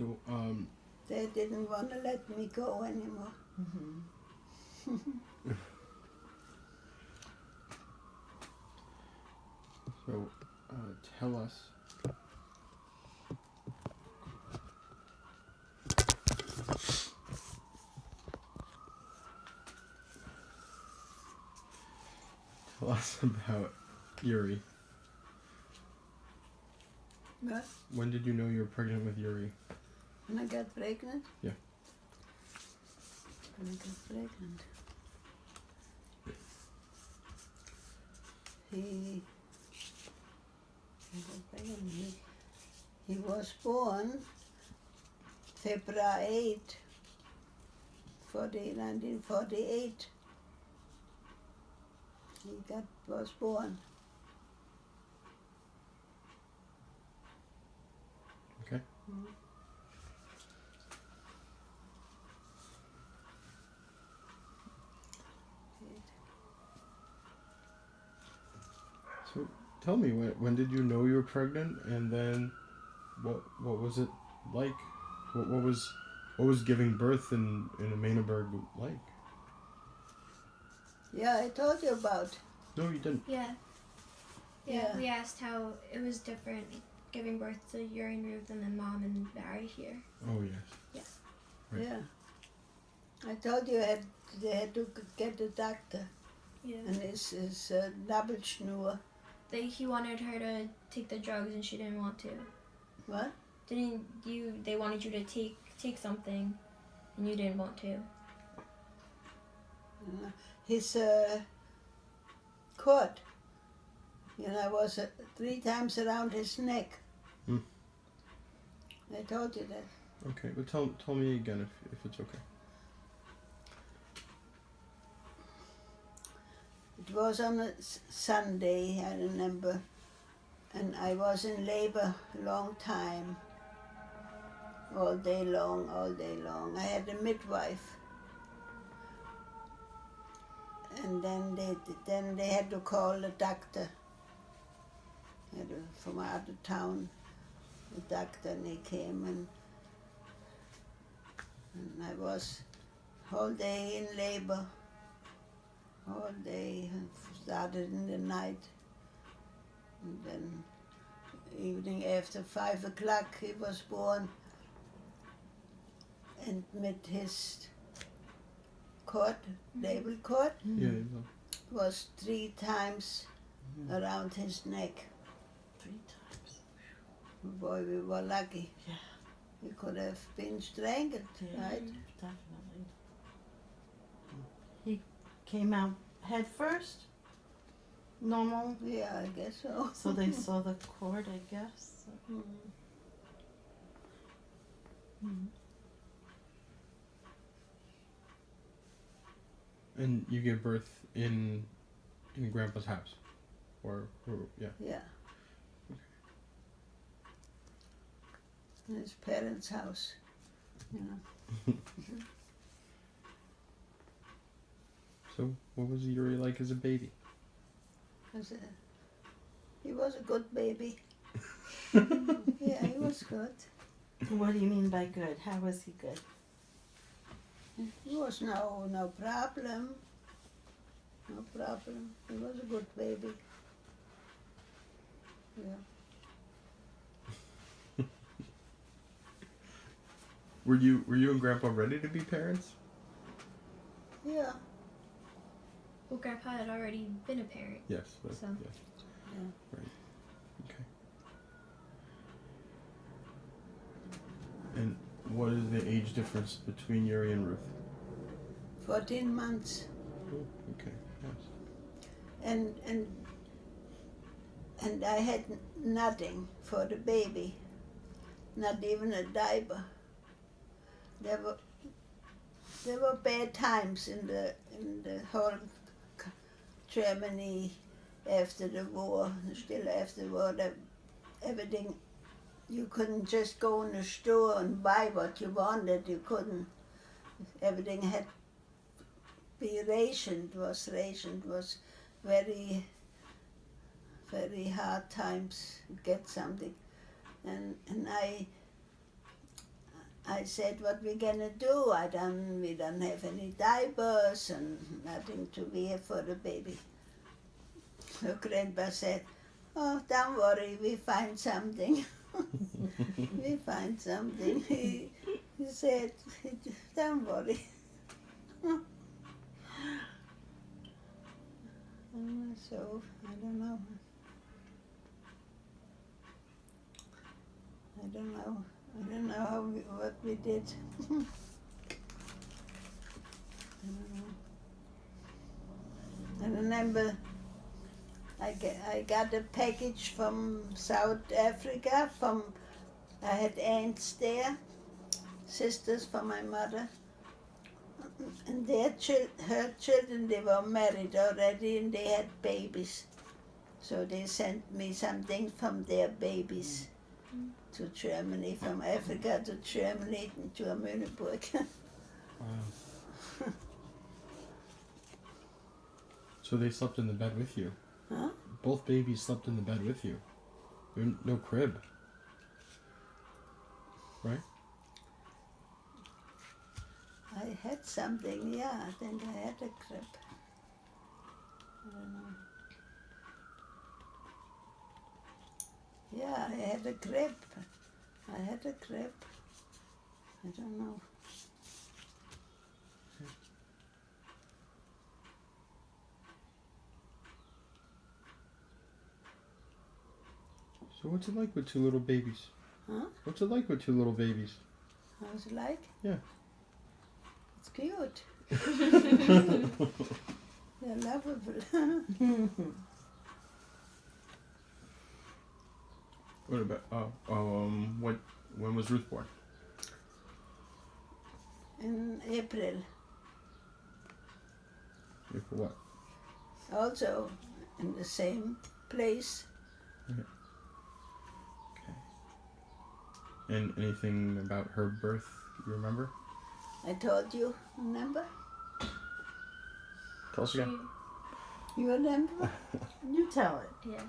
So, They didn't want to let me go anymore. so tell us. Tell us about Urie. What? When did you know you were pregnant with Urie? When I got pregnant? Yeah. When I got pregnant. He was born February 8, 1948. He was born. Okay. So tell me, when did you know you were pregnant, and then what was it like? What was giving birth in a Mainaberg like? Yeah, I told you about. No, you didn't. Yeah, we asked how it was different giving birth to Urie and Ruth and then Mom and Barry here. Oh, yes. Yeah. Right. Yeah. I told you they had to get a doctor. Yeah. And his Nabelschnur. He wanted her to take the drugs and she didn't want to. What? They wanted you to take something and you didn't want to. His cord, was 3 times around his neck. I told you that. Okay, but tell me again if it's okay. It was on a Sunday, I remember, and I was in labor a long time, all day long. I had a midwife, and then they had to call a doctor from out of town. The doctor, and he came, and I was all day in labor. All day, started in the night, and then evening after 5 o'clock he was born, and with his cord, label cord, was 3 times around his neck. 3 times. Boy, we were lucky. Yeah. We could have been strangled, right? Definitely. He came out head first? Normal? Yeah, I guess so. So they saw the cord, I guess. And you gave birth in Grandpa's house, or yeah. Yeah. In his parents' house, So, what was Urie like as a baby? He was a good baby. Yeah, he was good. What do you mean by good? How was he good? He was no problem. No problem. He was a good baby. Yeah. Were you and Grandpa ready to be parents? Yeah. Well, Grandpa had already been a parent. Yes. So. Yes. Yeah. Right. Okay. And what is the age difference between Urie and Ruth? 14 months. Oh, okay. Yes. And I had nothing for the baby. Not even a diaper. There were bad times in the whole Germany after the war, still after the war. Everything, you couldn't just go in the store and buy what you wanted. You couldn't. Everything had to be rationed. Was very, very hard times to get something. And I said, what we gonna do? We don't have any diapers and nothing to wear for the baby. So Grandpa said, oh, don't worry, we find something. We find something. He said, don't worry. So, I don't know. I don't know what we did. I don't know. I remember I got a package from South Africa. I had aunts there, sisters for my mother, and her children, they were married already and they had babies. So they sent me something from their babies to Germany, from Africa to Germany to Mühlenburg. Wow. So they slept in the bed with you? Huh? Both babies slept in the bed with you? No crib? Right? I had something, yeah, I think I had a crib. I don't know. Yeah, I had a crib. I don't know. So what's it like with two little babies? Huh? What's it like with two little babies? How's it like? Yeah. It's cute. They're lovable. What about, when was Ruth born? In April. For what? Also in the same place. Okay. And anything about her birth you remember? I told you, remember? Tell us again. You remember? You tell it. Yeah.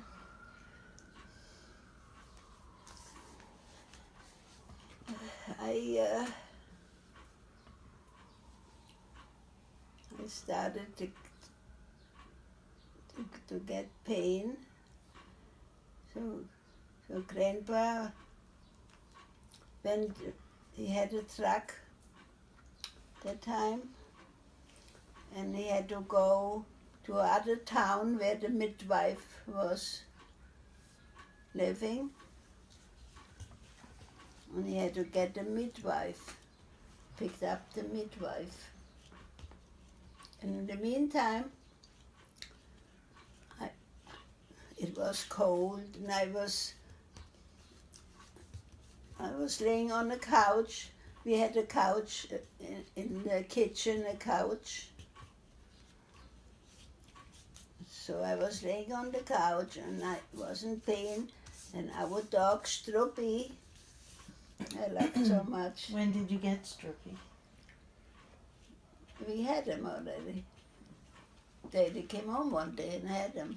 I started to get pain. So Grandpa went, he had a truck that time, and he had to go to another town where the midwife was living. And he had to get a midwife, picked up the midwife. And in the meantime, it was cold, and I was laying on a couch. We had a couch in the kitchen, a couch. So I was laying on the couch, and I was in pain, and our dog Struppy, I loved so much. When did you get Struppy? We had him already. Daddy came home one day and had him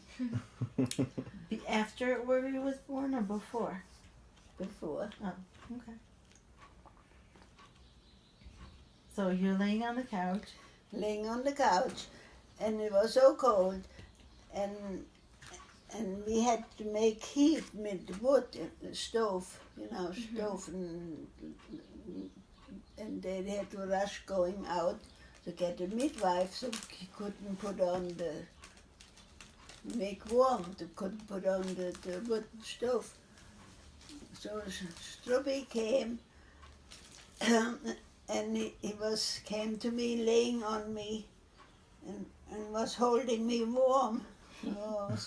After Urie was born or before? before. Oh, okay. So you're laying on the couch. Laying on the couch, and it was so cold, and we had to make heat with wood in the stove, stove, and they had to rush going out to get a midwife, so he couldn't put on make warm, couldn't put on the wood stove. So Struppy came, and he came to me, laying on me, and was holding me warm. Oh, it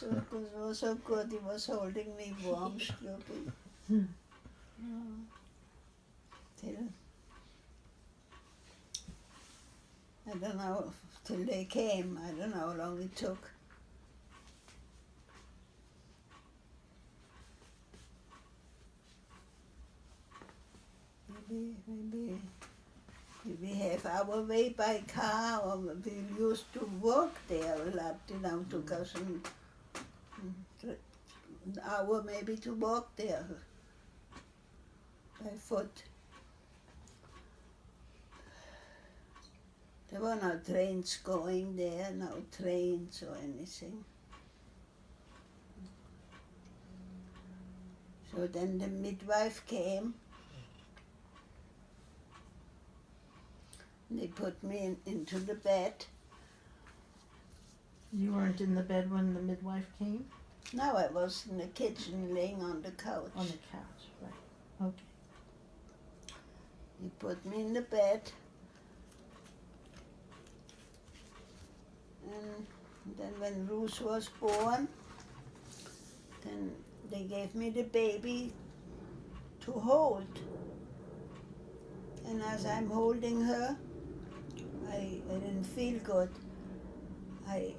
was so good. He was holding me warm, Struppy. Till I don't know, till they came. I don't know how long it took. Maybe we have our way by car, or we used to walk there a lot, took us an hour maybe to walk there by foot. There were no trains going there, no trains or anything. So then the midwife came. They put me into the bed. You weren't in the bed when the midwife came? Now I was in the kitchen laying on the couch. On the couch, right. Okay. He put me in the bed. And then when Ruth was born, then they gave me the baby to hold. And as I'm holding her, I didn't feel good. I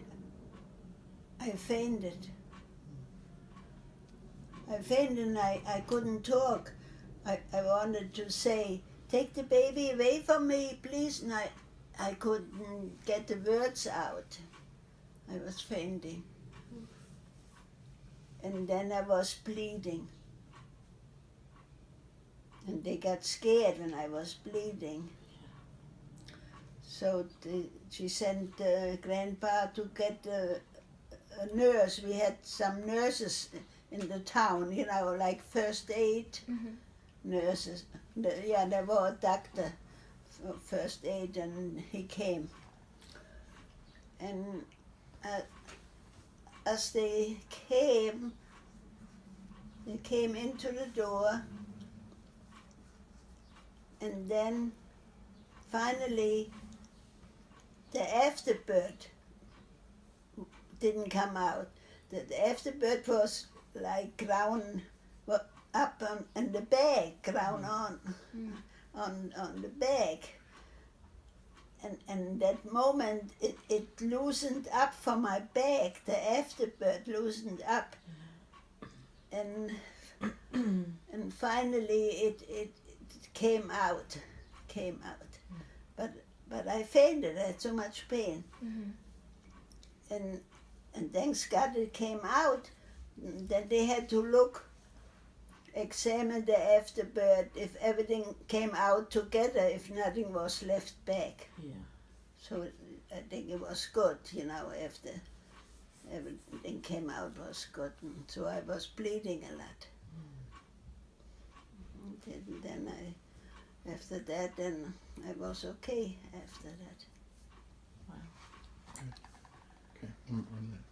fainted. I fainted and I couldn't talk. I wanted to say, take the baby away from me, please. And I couldn't get the words out. I was fainting. And then I was bleeding. And they got scared when I was bleeding. So she sent Grandpa to get a nurse. We had some nurses in the town, you know, like first aid nurses. There was a doctor for first aid, and he came. And as they came into the door, and then finally the afterbird didn't come out. The afterbird was like crown up on the bag, crown on the bag. And that moment it loosened up from my back. The afterbird loosened up, and finally it came out. But I fainted. I had so much pain. And thanks God it came out. Then they had to examine the afterbird if everything came out together, if nothing was left back. Yeah. So I think it was good, you know, after everything came out was good. And so I was bleeding a lot. And then after that, then I was okay after that. Wow. Okay, on that